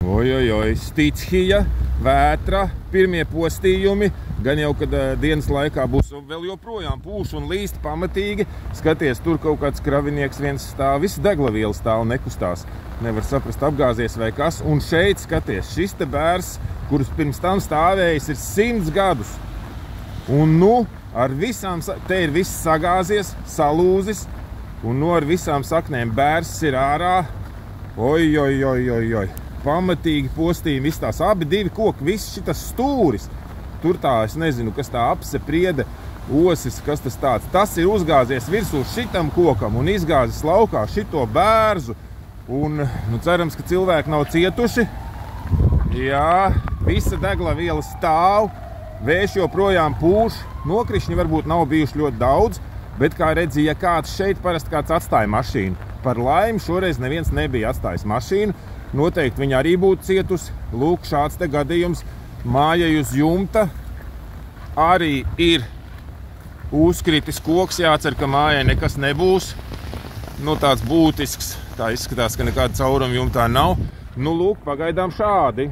Ojojoj, stichija, vētra, pirmie postījumi, gan jau, kad dienas laikā būs vēl joprojām pūš un līst pamatīgi. Skaties, tur kaut kāds kravinieks viens stāv, viss deglaviela stāv, nekustās. Nevar saprast, apgāzies vai kas. Un šeit, skaties, šis te bērs, kurus pirms tam stāvējis, ir 100 gadus. Un nu, ar visām, te ir viss sagāzies, salūzis, un nu ar visām saknēm bērs ir ārā. Ojojojojoj. Pamatīgi postījumi, viss tās abi divi koki, viss šitas stūris. Tur tā, es nezinu, kas tā apse, priede, osis, kas tas tāds. Tas ir uzgāzies virsū šitam kokam un izgāzis laukā šito bērzu. Un, nu, cerams, ka cilvēki nav cietuši. Jā, visa deglaviela stāv, vējš joprojām pūš. Nokrišņi varbūt nav bijuši ļoti daudz, bet, kā redzi, ja kāds šeit parasti kāds atstāja mašīnu. Par laimi šoreiz neviens nebija atstājis mašīnu. Noteikti viņa arī būtu cietusi. Lūk, šāds te gadījums. Mājai uz jumta arī ir uzkritis koks. Jācer, ka mājai nekas nebūs. Nu, tāds būtisks. Tā izskatās, ka nekāda cauruma jumtā nav. Nu, lūk, pagaidām šādi.